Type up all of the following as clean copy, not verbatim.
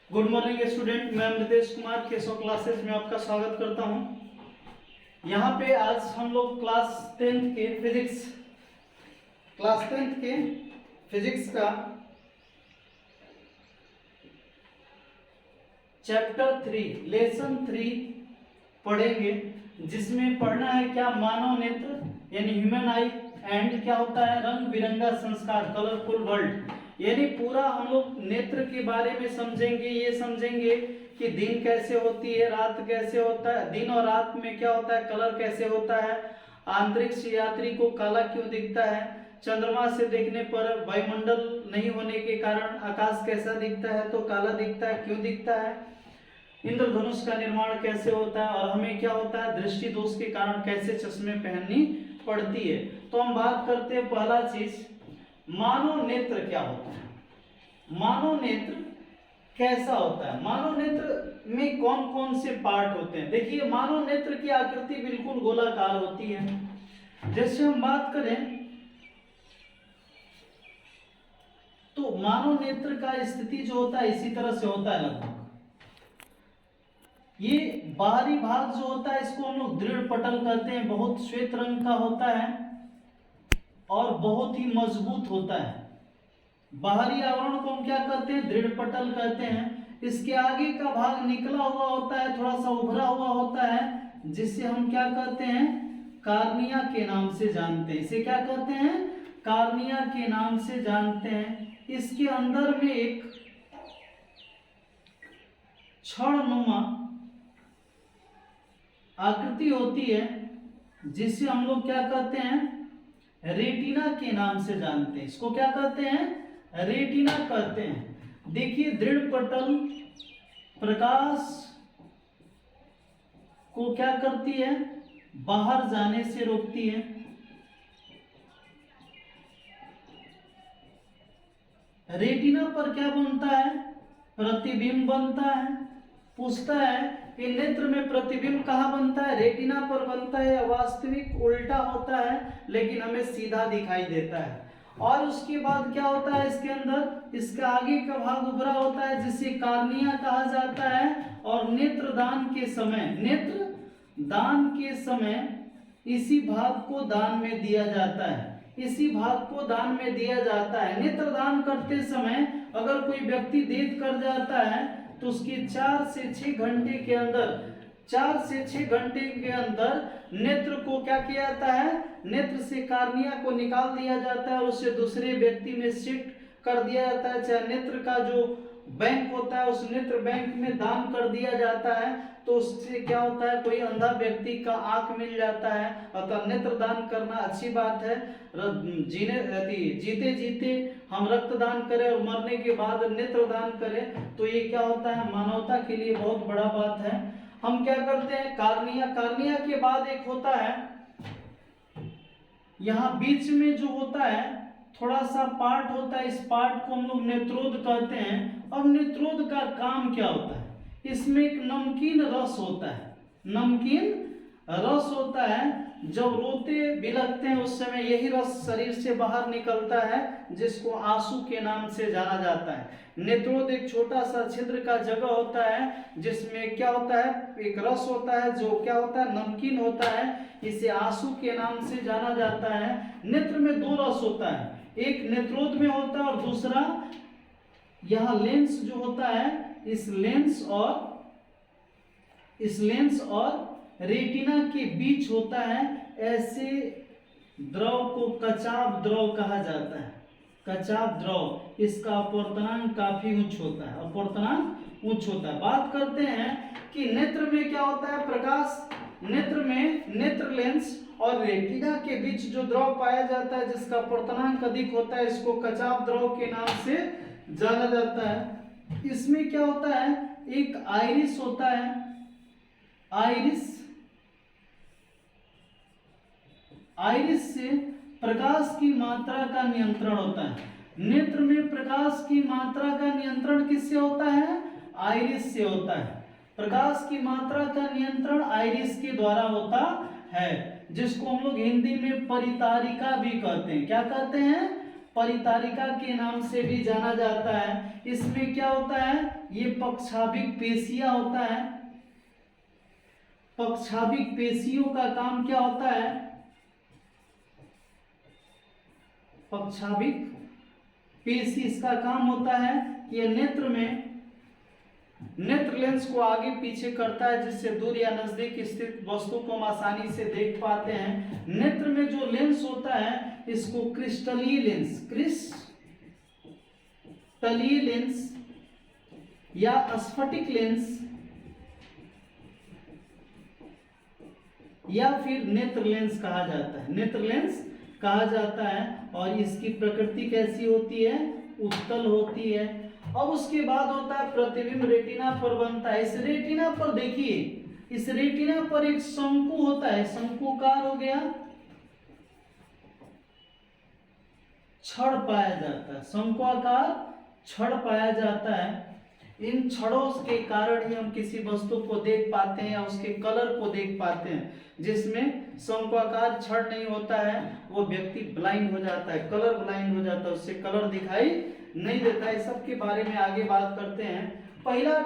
Good morning student, मैं Amritesh Kumar Keshav classes में आपका स्वागत करता हूं। यहाँ पे आज हम लोग क्लास 10th के फिजिक्स का चैप्टर 3 लेसन 3 पढ़ेंगे, जिसमें पढ़ना है क्या, मानव नेत्र यानी ह्यूमन आई एंड क्या होता है, रंग बिरंगा संस्कार, कलरफुल वर्ल्ड। यानी पूरा हम लोग नेत्र के बारे में समझेंगे। ये समझेंगे कि दिन कैसे होती है, रात कैसे होता है, दिन और रात में क्या होता है, कलर कैसे होता है, अंतरिक्ष यात्री को काला क्यों दिखता है, चंद्रमा से देखने पर वायुमंडल नहीं होने के कारण आकाश कैसा दिखता है, तो काला दिखता है, क्यों दिखता है, इंद्रधनुष का निर्माण कैसे होता है, और हमें क्या होता है, दृष्टि दोष के कारण कैसे चश्मे पहननी पड़ती है। तो हम बात करते हैं पहला चीज, मानव नेत्र क्या होता है। मानव नेत्र कैसा होता है, मानव नेत्र में कौन कौन से पार्ट होते हैं। देखिए, मानव नेत्र की आकृति बिल्कुल गोलाकार होती है। जैसे हम बात करें तो मानव नेत्र का स्थिति जो होता है इसी तरह से होता है लगभग। ये बाहरी भाग जो होता है इसको हम लोग दृढ़ पटल कहते हैं, बहुत श्वेत रंग का होता है और बहुत ही मजबूत होता है। बाहरी आवरण को हम क्या कहते हैं, दृढ़ पटल कहते हैं। इसके आगे का भाग निकला हुआ होता है, थोड़ा सा उभरा हुआ होता है, जिससे हम क्या कहते हैं, कार्निया के नाम से जानते हैं। इसे क्या कहते हैं, कार्निया के नाम से जानते हैं। इसके अंदर में एक छड़नुमा आकृति होती है, जिसे हम लोग क्या कहते हैं, रेटिना के नाम से जानते हैं। इसको क्या कहते हैं, रेटिना कहते हैं। देखिए, दृढ़ पटल प्रकाश को क्या करती है, बाहर जाने से रोकती है। रेटिना पर क्या बनता है, प्रतिबिंब बनता है। पूछता है कि नेत्र में प्रतिबिंब कहाँ बनता है, रेटिना पर बनता है या वास्तविक उल्टा होता है, लेकिन हमें सीधा दिखाई देता है। और उसके बाद क्या होता है, इसके अंदर इसका आगे का भाग उभरा होता है, जिसे कार्निया कहा जाता है। और नेत्रदान के समय इसी भाग को दान में दिया जाता है। इसी भाग को दान में दिया जाता है। नेत्रदान करते समय अगर कोई व्यक्ति देख कर जाता है तो उसकी 4 से 6 घंटे के अंदर नेत्र को क्या किया जाता है, नेत्र से कार्निया को निकाल दिया जाता है और उसे दूसरे व्यक्ति में शिफ्ट कर दिया जाता है। चाहे नेत्र का जो बैंक होता है उस नेत्र बैंक में दान कर दिया जाता है, तो उससे क्या होता है, कोई अंधा व्यक्ति का आंख मिल जाता है। अतः नेत्र दान करना अच्छी बात है। जीते जीते हम रक्तदान करें और मरने के बाद नेत्र दान करें, तो ये क्या होता है, मानवता के लिए बहुत बड़ा बात है। हम क्या करते हैं, कार्निया के बाद एक होता है, यहाँ बीच में जो होता है थोड़ा सा पार्ट होता है, इस पार्ट को हम लोग नेत्रोद कहते हैं। अब नेत्रोद का काम क्या होता है, इसमें एक नमकीन रस होता है। नमकीन रस होता है, जब रोते बिलखते हैं उस समय यही रस शरीर से बाहर निकलता है, जिसको आंसू के नाम से जाना जाता है। नेत्रोद एक छोटा सा छिद्र का जगह होता है, जिसमें क्या होता है, एक रस होता है जो क्या होता है, नमकीन होता है। इसे आंसू के नाम से जाना जाता है। नेत्र में 2 रस होता है, एक नेत्रोद में होता है और दूसरा यहाँ लेंस जो होता है, इस लेंस और रेटिना के बीच होता है। ऐसे द्रव को कचाव द्रव कहा जाता है। कचाव द्रव, इसका अपवर्तनांक काफी उच्च होता है। बात करते हैं कि नेत्र में क्या होता है, प्रकाश नेत्र में नेत्र लेंस और रेटिना के बीच जो द्रव पाया जाता है, जिसका अपवर्तनांक अधिक होता है, इसको कचाव द्रव के नाम से जाना जाता है। इसमें क्या होता है, एक आइरिस होता है। आइरिस से प्रकाश की मात्रा का नियंत्रण होता है। नेत्र में प्रकाश की मात्रा का नियंत्रण किससे होता है, आइरिस से होता है। प्रकाश की मात्रा का नियंत्रण आइरिस के द्वारा होता है, जिसको हम लोग हिंदी में परितारिका भी कहते हैं। क्या कहते हैं, परितारिका के नाम से भी जाना जाता है। इसमें क्या होता है, ये पक्षाभिक पेशियां होता है। पक्षाभिक पेशियों का काम क्या होता है, पक्षाभिक पेशी इसका काम होता है कि यह नेत्र में नेत्र लेंस को आगे पीछे करता है, जिससे दूर या नजदीक स्थित वस्तु को हम आसानी से देख पाते हैं। नेत्र में जो लेंस होता है इसको क्रिस्टलीय लेंस या स्फटिक लेंस या फिर नेत्र लेंस कहा जाता है, नेत्र लेंस कहा जाता है। और इसकी प्रकृति कैसी होती है, उत्तल होती है। अब उसके बाद होता है प्रतिबिंब रेटिना पर बनता है। इस रेटिना पर देखिए, इस रेटिना पर एक शंकु होता है, शंकुकार हो गया, छड़ पाया जाता है, शंकुआकार छड़ पाया जाता है। इन छड़ों के कारण ही हम किसी वस्तु को देख पाते हैं या उसके कलर को देख पाते हैं। जिसमें शंकुआकार छड़ नहीं होता है वो व्यक्ति ब्लाइंड हो जाता है, कलर ब्लाइंड हो जाता है, उससे कलर दिखाई नहीं देता है। सब के बारे में आगे बात करते हैं। पहला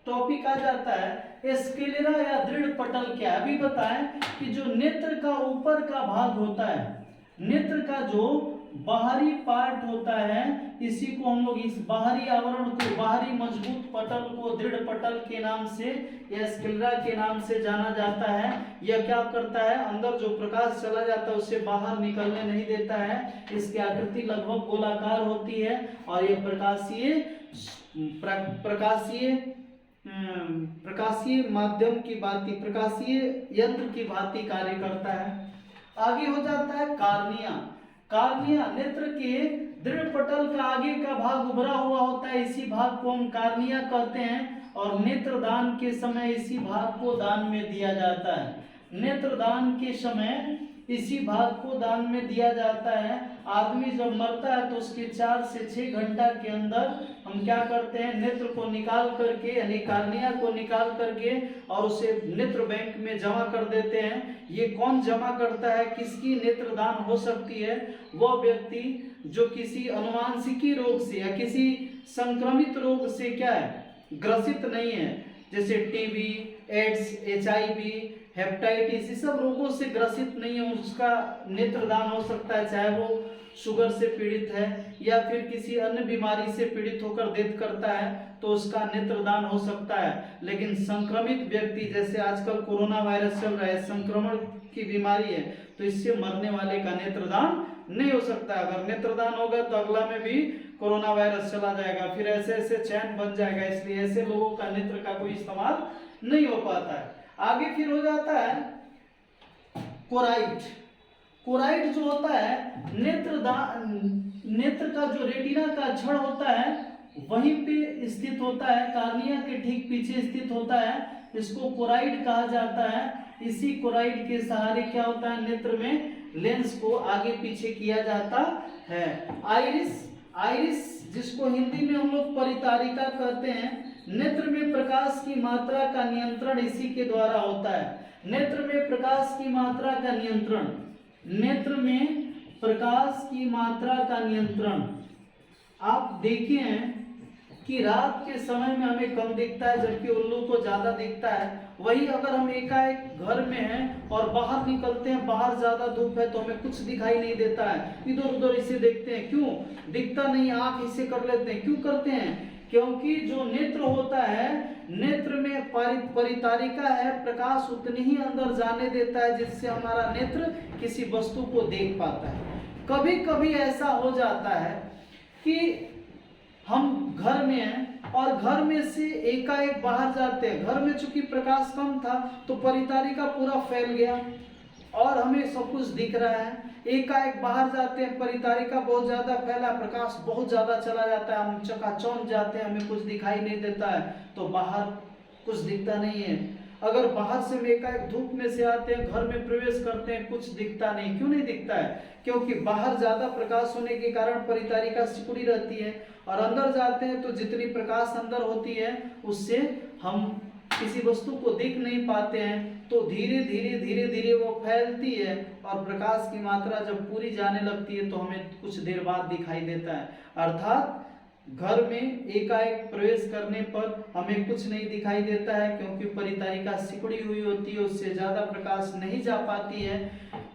टॉपिक आ जाता है स्क्लेरा या दृढ़ पटल क्या। अभी बताएं कि जो नेत्र का ऊपर का भाग होता है, नेत्र का जो बाहरी पार्ट होता है, इसी को हम लोग इस बाहरी आवरण को, बाहरी मजबूत पटल को दृढ़ पटल के नाम से या स्क्लेरा के नाम से जाना जाता है। यह क्या करता है, अंदर जो प्रकाश चला जाता है उसे बाहर निकलने नहीं देता है। इसकी आकृति लगभग गोलाकार होती है और यह प्रकाशीय माध्यम की भांति, प्रकाशीय यंत्र की भांति कार्य करता है। आगे हो जाता है कार्निया। कार्निया नेत्र के दृढ़ पटल का आगे का भाग उभरा हुआ होता है, इसी भाग को हम कार्निया कहते हैं। और नेत्र दान के समय इसी भाग को दान में दिया जाता है। नेत्र दान के समय इसी भाग को दान में दिया जाता है। आदमी जब मरता है तो उसके 4 से 6 घंटा के अंदर हम क्या करते हैं, नेत्र को निकाल करके यानी कार्निया को निकाल करके और उसे नेत्र बैंक में जमा कर देते हैं। ये कौन जमा करता है, किसकी नेत्र दान हो सकती है, वह व्यक्ति जो किसी अनुवांशिकी रोग से या किसी संक्रमित रोग से क्या है, ग्रसित नहीं है, जैसे टीबी, एड्स, HIV, हेपेटाइटिस, इस सब रोगों से ग्रसित नहीं है, उसका नेत्रदान हो सकता है। चाहे वो शुगर से पीड़ित है या फिर किसी अन्य बीमारी से पीड़ित होकर डेथ करता है तो उसका नेत्रदान हो सकता है। लेकिन संक्रमित व्यक्ति, जैसे आजकल कोरोना वायरस चल रहा है, संक्रमण की बीमारी है, तो इससे मरने वाले का नेत्रदान नहीं हो सकता। अगर नेत्रदान होगा तो अगला में भी कोरोना वायरस चला जाएगा, फिर ऐसे ऐसे चैन बन जाएगा। इसलिए ऐसे लोगों का नेत्र का कोई इस्तेमाल नहीं हो पाता है। आगे फिर हो जाता है कोराइट। कोराइट जो होता है नेत्र का जो रेटिना का छड़ होता है वहीं पे स्थित होता है, कार्निया के ठीक पीछे स्थित होता है। इसको कोराइट कहा जाता है। इसी कोराइट के सहारे क्या होता है, नेत्र में लेंस को आगे पीछे किया जाता है। आइरिस जिसको हिंदी में हम लोग परितारिका कहते हैं, नेत्र में प्रकाश की मात्रा का नियंत्रण इसी के द्वारा होता है। नेत्र में प्रकाश की मात्रा का नियंत्रण, नेत्र में प्रकाश की मात्रा का नियंत्रण। आप देखें कि रात के समय में हमें कम दिखता है जबकि उल्लू को ज्यादा दिखता है। वही अगर हम एकाएक घर में हैं और बाहर निकलते हैं, बाहर ज्यादा धूप है तो हमें कुछ दिखाई नहीं देता है, इधर उधर इसे देखते हैं, क्यों दिखता नहीं, आंख इसे कर लेते हैं। क्यों करते हैं, क्योंकि जो नेत्र होता है, नेत्र में परितारिका है, प्रकाश उतनी ही अंदर जाने देता है जिससे हमारा नेत्र किसी वस्तु को देख पाता है। कभी कभी ऐसा हो जाता है कि हम घर में हैं और घर में से एकाएक बाहर जाते हैं, घर में चूंकि प्रकाश कम था तो परितारिका पूरा फैल गया और हमें सब कुछ दिख रहा है। एकाएक बाहर जाते हैं, परितारिका बहुत ज्यादा फैला, प्रकाश बहुत ज्यादा चला जाता है, हम चकाचौंध जाते हैं, हमें कुछ दिखाई नहीं देता है, तो बाहर कुछ दिखता नहीं है। अगर बाहर से हम एकाएक धूप में से आते हैं, घर में प्रवेश करते हैं, कुछ दिखता नहीं। क्यों नहीं दिखता है, क्योंकि बाहर ज्यादा प्रकाश होने के कारण परितारिका सिकुड़ी रहती है और अंदर जाते हैं तो जितनी प्रकाश अंदर होती है उससे हम किसी वस्तु को देख नहीं पाते हैं तो धीरे धीरे वो फैलती है और प्रकाश की मात्रा जब पूरी जाने लगती है तो हमें कुछ देर बाद दिखाई देता है। अर्थात घर में एकाएक प्रवेश करने पर हमें कुछ नहीं दिखाई देता है, क्योंकि परितारिका सिकुड़ी हुई होती है, उससे ज्यादा प्रकाश नहीं जा पाती है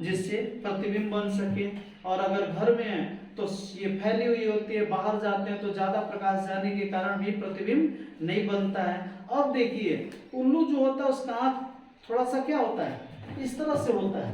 जिससे प्रतिबिंब बन सके। और अगर घर में है तो ये फैली हुई होती है, बाहर जाते हैं तो ज्यादा प्रकाश जाने के कारण भी प्रतिबिंब नहीं बनता है। अब देखिए उल्लू जो होता है उसका आंख थोड़ा सा क्या होता है, इस तरह से होता है,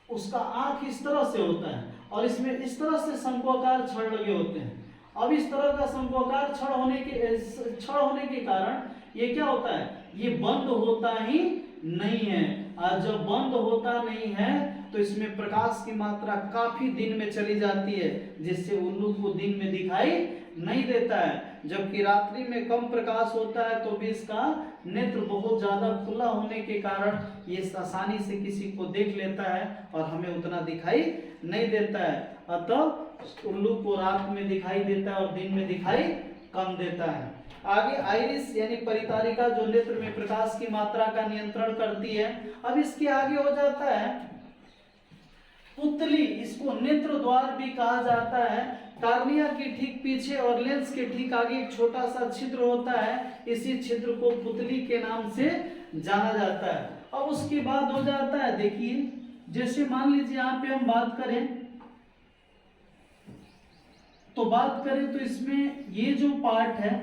उसका आंख इस तरह से होता है और इसमें इस तरह से शंक्वाकार छड़ लगे होते हैं। अब इस तरह का शंक्वाकार छड़ होने के कारण ये क्या होता है, ये बंद होता ही नहीं है। और जब बंद होता नहीं है तो इसमें प्रकाश की मात्रा काफी दिन में चली जाती है, जिससे उल्लू को दिन में दिखाई नहीं देता है। जबकि रात्रि में कम प्रकाश होता है तो भी इसका नेत्र बहुत ज्यादा खुला होने के कारण ये आसानी से किसी को देख लेता है और हमें उतना दिखाई नहीं देता है। अतः उल्लू को रात में दिखाई देता है और दिन में दिखाई कम देता है। आगे आइरिस यानी परितारिका जो नेत्र में प्रकाश की मात्रा का नियंत्रण करती है। अब इसके आगे हो जाता है पुतली, इसको नेत्र द्वार भी कहा जाता है। कार्निया के ठीक पीछे और लेंस के ठीक आगे एक छोटा सा छिद्र होता है, इसी छिद्र को पुतली के नाम से जाना जाता है। अब उसके बाद हो जाता है, देखिए जैसे मान लीजिए यहाँ पे हम बात करें तो इसमें ये जो पार्ट है,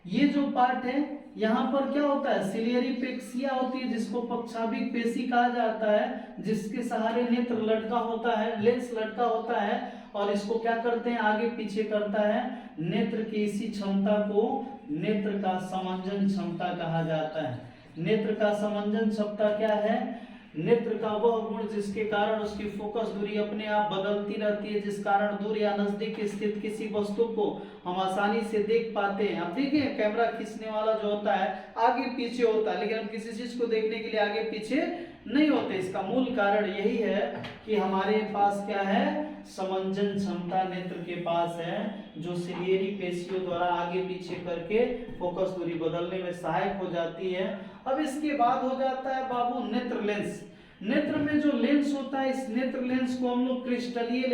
ये जो पार्ट है यहाँ पर क्या होता है, सिलियरी पेक्सिया होती है जिसको पक्षाभिक पेशी कहा जाता है, जिसके सहारे नेत्र लटका होता है, लेंस लटका होता है और इसको क्या करते हैं, आगे पीछे करता है। नेत्र की इसी क्षमता को नेत्र का समंजन क्षमता कहा जाता है। नेत्र का समंजन क्षमता क्या है, नेत्र का वह गुण जिसके कारण उसकी फोकस दूरी अपने आप बदलती रहती है, जिस कारण दूर या नजदीक स्थित किसी वस्तु को हम आसानी से देख पाते हैं। अब देखिए कैमरा खींचने वाला जो होता है आगे पीछे होता है, लेकिन हम किसी चीज को देखने के लिए आगे पीछे नहीं होते। इसका मूल कारण यही है कि हमारे पास क्या है, समंजन क्षमता नेत्र के पास है, जो सिलियरी पेशियों द्वारा आगे पीछे करके फोकस दूरी बदलने में सहायक हो जाती है। अब इसके बाद हो जाता है बाबू नेत्र लेंस। नेत्र में जो लेंस होता है, इस नेत्र लेंस को हम लोग क्रिस्टलीय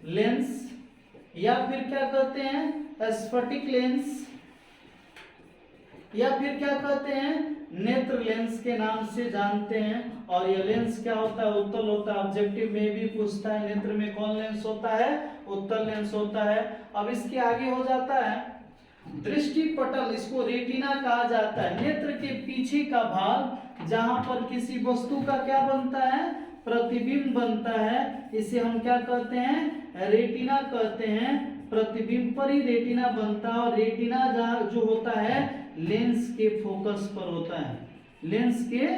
लेंस या फिर क्या कहते हैं, स्फटिक लेंस, या फिर क्या कहते हैं, नेत्र लेंस के नाम से जानते हैं। और यह लेंस क्या होता है, उत्तल होता है। ऑब्जेक्टिव में भी पूछता है नेत्र में कौन लेंस होता है, उत्तल लेंस होता है। अब इसके आगे हो जाता है दृष्टि पटल, इसको रेटिना कहा जाता है। नेत्र के पीछे का भाग जहां पर किसी वस्तु का क्या बनता है, प्रतिबिंब बनता है, इसे हम क्या कहते हैं, रेटिना कहते हैं। प्रतिबिंब पर ही रेटिना बनता है और रेटिना जहां जो होता है लेंस के फोकस पर होता है, लेंस के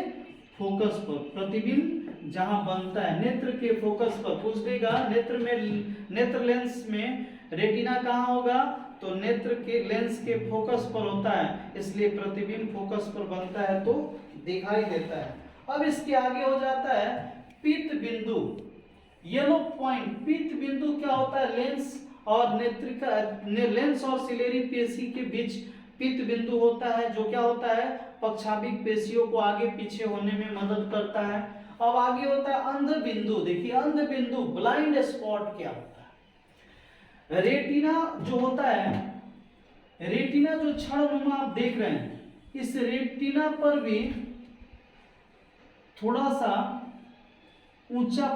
फोकस पर प्रतिबिंब जहां बनता है, नेत्र के फोकस पर। पूछ देगा नेत्र लेंस में रेटिना कहाँ होगा, तो नेत्र के लेंस के फोकस पर होता है, इसलिए प्रतिबिंब फोकस पर बनता है तो दिखाई देता है। अब इसके आगे हो जाता है पीत बिंदु, येलो पॉइंट। पीत बिंदु क्या होता है, लेंस और लेंस और सिलेरी पेशी के बीच पीत बिंदु होता है, जो क्या होता है, पक्षाभिक पेशियों को आगे पीछे होने में मदद करता है। अब आगे होता है अंध बिंदु। देखिए अंध बिंदु, ब्लाइंड स्पॉट क्या होता है। रेटिना जो होता है, रेटिना जो क्षणनुमा आप देख रहे हैं, इस रेटिना पर भी थोड़ा सा ऊंचा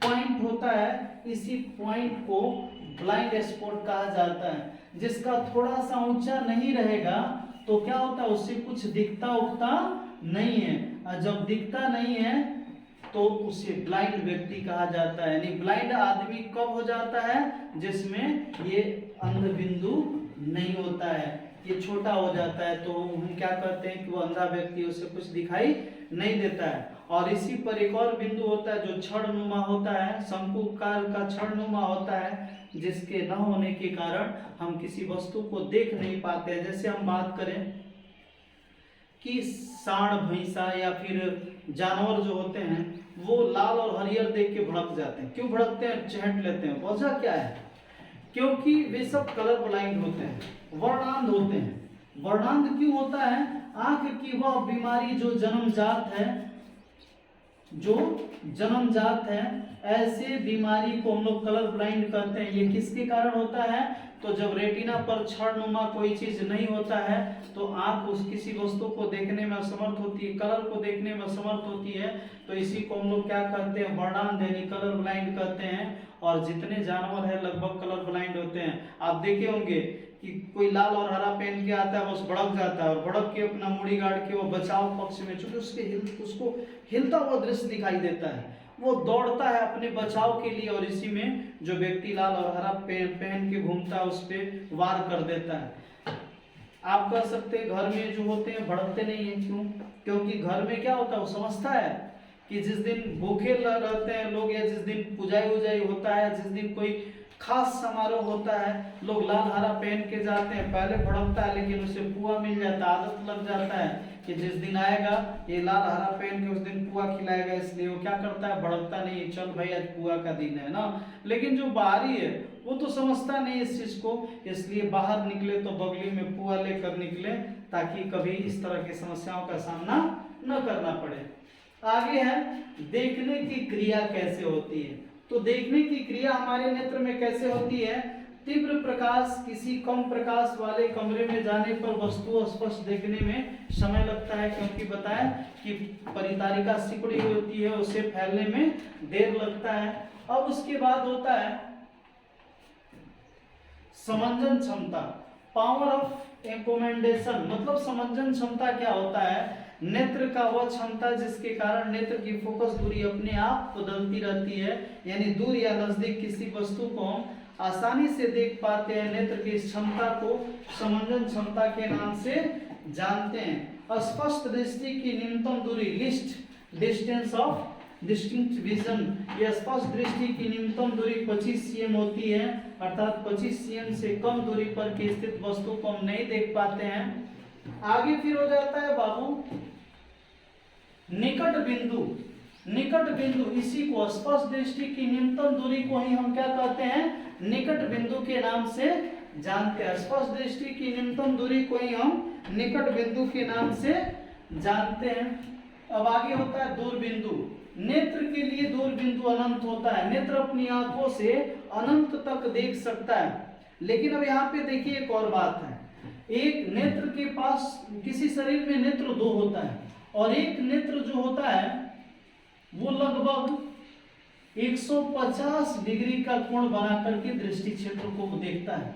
पॉइंट होता है, इसी पॉइंट को ब्लाइंड स्पॉट कहा जाता है। जिसका थोड़ा सा ऊंचा नहीं रहेगा तो क्या होता है, उससे कुछ दिखता उगता नहीं है, और जब दिखता नहीं है तो उसे ब्लाइंड व्यक्ति कहा जाता है। यानी ब्लाइंड आदमी कब हो जाता है, जिसमें ये अंध बिंदु नहीं होता है, ये छोटा हो जाता है, तो हम क्या कहते हैं कि वो अंधा व्यक्ति, उसे कुछ दिखाई नहीं देता है। और इसी पर एक और बिंदु होता है जो क्षणनुमा होता है, शंकुकार का क्षणनुमा होता है, जिसके न होने के कारण हम किसी वस्तु को देख नहीं पाते हैं। जैसे हम बात करें कि सांड, भैंसा या फिर जानवर जो होते हैं वो लाल और हरियर देख के भड़क जाते हैं। क्यों भड़कते हैं, चहट लेते हैं? वजह क्या है? क्योंकि वे सब कलर ब्लाइंड होते हैं, वर्णांध होते हैं। वर्णांध क्यों होता है? आंख की वह बीमारी जो जन्मजात है, ऐसे बीमारी को हम लोग कलर ब्लाइंड कहते हैं। ये किसके कारण होता है? तो जब रेटिना पर क्षणनुमा कोई चीज नहीं होता है तो आंख उस किसी वस्तु को देखने में असमर्थ होती है, कलर को देखने में असमर्थ होती है। तो इसी को हम लोग क्या कहते हैं? वर्णांध यानी कलर ब्लाइंड कहते हैं। और जितने जानवर है लगभग कलर ब्लाइंड होते हैं। आप देखे होंगे कि कोई लाल और हरा पहन के आता है, बस भड़क जाता है और भड़क के अपना मुड़ी गाड़ के वो बचाव पक्ष में, चूंकि उसको हिलता हुआ दृश्य दिखाई देता है, वो दौड़ता है अपने बचाव के लिए, और इसी में जो व्यक्ति लाल और हरा पहन के घूमता है उस पर वार कर देता है। आप कह सकते हैं घर में जो होते हैं भड़कते नहीं है। क्यों? क्योंकि घर में क्या होता है, वो समझता है कि जिस दिन भूखे रहते हैं लोग, या जिस दिन पुजाई उजाई होता है, जिस दिन कोई खास समारोह होता है, लोग लाल हरा पहन के जाते हैं। पहले भड़कता है लेकिन उसे पुआ मिल जाता है, आदत लग जाता है कि जिस दिन आएगा ये लाल हरा पहन के उस दिन पुआ खिलाएगा, इसलिए वो क्या करता है, भड़कता नहीं है, चल भाई आज पुआ का दिन है ना। लेकिन जो बाहरी है वो तो समझता नहीं इस चीज को, इसलिए बाहर निकले तो बगली में पुआ लेकर निकले, ताकि कभी इस तरह की समस्याओं का सामना न करना पड़े। आगे है देखने की क्रिया कैसे होती है। तो देखने की क्रिया हमारे नेत्र में कैसे होती है? तीव्र प्रकाश किसी कम प्रकाश वाले कमरे में जाने पर वस्तु स्पष्ट देखने में समय लगता है, क्योंकि बताएं कि परितारिका सिकुड़ी होती है, उसे फैलने में देर लगता है। अब उसके बाद होता है समंजन क्षमता, पावर ऑफ एकोमेंडेशन। मतलब समंजन क्षमता क्या होता है? नेत्र का वह क्षमता जिसके कारण नेत्र की फोकस दूरी अपने आप बदलती रहती है, यानी दूर या नजदीक किसी वस्तु को हम आसानी से देख पाते हैं। नेत्र की इस क्षमता को समंजन क्षमता के नाम से जानते हैं। स्पष्ट दृष्टि की न्यूनतम दूरी, list distance of distinct vision, यह स्पष्ट दृष्टि की न्यूनतम दूरी 25 cm होती है, अर्थात 25 cm से कम दूरी पर की स्थित वस्तु को हम नहीं देख पाते हैं। आगे फिर हो जाता है बाबू निकट बिंदु। निकट बिंदु, इसी को स्पष्ट दृष्टि की न्यूनतम दूरी को ही हम क्या कहते हैं? निकट बिंदु के नाम से जानते हैं। स्पष्ट दृष्टि की न्यूनतम दूरी को ही हम निकट बिंदु के नाम से जानते हैं। अब आगे होता है दूर बिंदु। नेत्र के लिए दूर बिंदु अनंत होता है। नेत्र अपनी आंखों से अनंत तक देख सकता है। लेकिन अब यहाँ पे देखिए एक और बात है, एक नेत्र के पास, किसी शरीर में नेत्र दो होता है, और एक नेत्र जो होता है वो लगभग 150 डिग्री का कोण बना करके दृष्टि क्षेत्र को देखता है।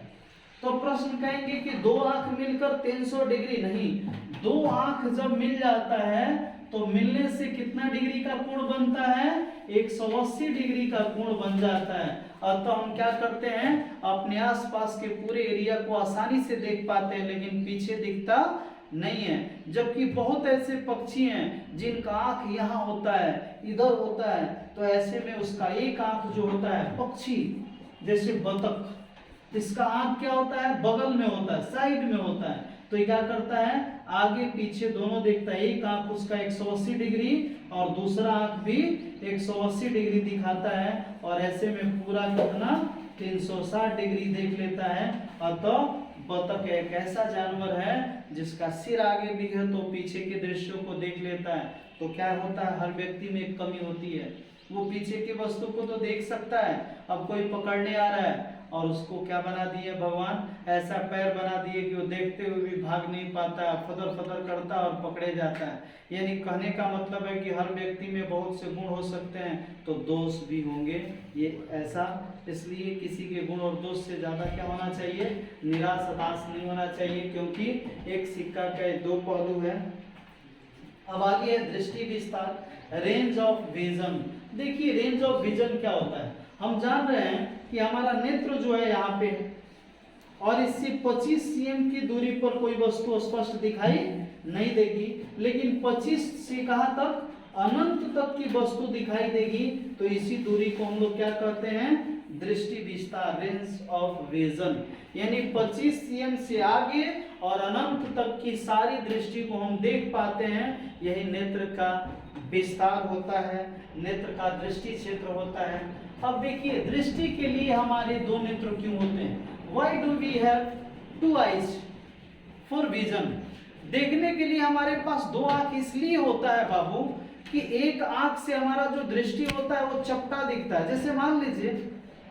तो प्रश्न कहेंगे कि दो आंख मिलकर 300 डिग्री नहीं, दो आंख जब मिल जाता है तो मिलने से कितना डिग्री का कोण बनता है? 180 डिग्री का कोण बन जाता है। अतः हम क्या करते हैं, अपने आसपास के पूरे एरिया को आसानी से देख पाते हैं, लेकिन पीछे दिखता नहीं है। जबकि बहुत ऐसे पक्षी हैं जिनका आंख यहाँ होता है, इधर होता है, तो ऐसे में उसका एक आंख जो होता है, पक्षी जैसे बतख, इसका आंख क्या होता है? बगल में होता है, साइड में होता है। तो ये क्या करता है? आगे पीछे दोनों देखता है। एक आंख उसका 180 डिग्री और दूसरा आंख भी 180 डिग्री दिखाता है, और ऐसे में पूरा कितना 360 डिग्री देख लेता है। अतः बतख एक ऐसा जानवर है जिसका सिर आगे भी है तो पीछे के दृश्यों को देख लेता है। तो क्या होता है, हर व्यक्ति में एक कमी होती है, वो पीछे की वस्तु को तो देख सकता है। अब कोई पकड़ने आ रहा है और उसको क्या बना दिए भगवान, ऐसा पैर बना दिए कि वो देखते हुए भी भाग नहीं पाता, फदर फदर करता और पकड़े जाता है। यानी कहने का मतलब है कि हर व्यक्ति में बहुत से गुण हो सकते हैं तो दोष भी होंगे। ये ऐसा इसलिए किसी के गुण और दोष से ज़्यादा क्या होना चाहिए, निराश हताश नहीं होना चाहिए, क्योंकि एक सिक्का के दो पहलू है। अब आगे है दृष्टि विस्तार, रेंज ऑफ विजन। देखिए रेंज ऑफ विजन क्या होता है, हम जान रहे हैं कि हमारा नेत्र जो है यहाँ पे, और इससे 25 cm की दूरी पर कोई वस्तु स्पष्ट दिखाई नहीं देगी, लेकिन 25 से कहाँ तक, अनंत तक की वस्तु दिखाई देगी। तो इसी दूरी को हम लोग क्या कहते हैं, दृष्टि विस्तार, रेंज ऑफ विजन। यानी 25 cm से आगे और अनंत तक की सारी दृष्टि को हम देख पाते हैं, यही नेत्र का विस्तार होता है, नेत्र का दृष्टि क्षेत्र होता है। अब देखिए दृष्टि के लिए हमारे दो नेत्र क्यों होते हैं? Why do we have two eyes for vision? देखने के लिए हमारे पास दो आंख इसलिए होता है बाबू कि एक आंख से हमारा जो दृष्टि होता है वो चपटा दिखता है। जैसे मान लीजिए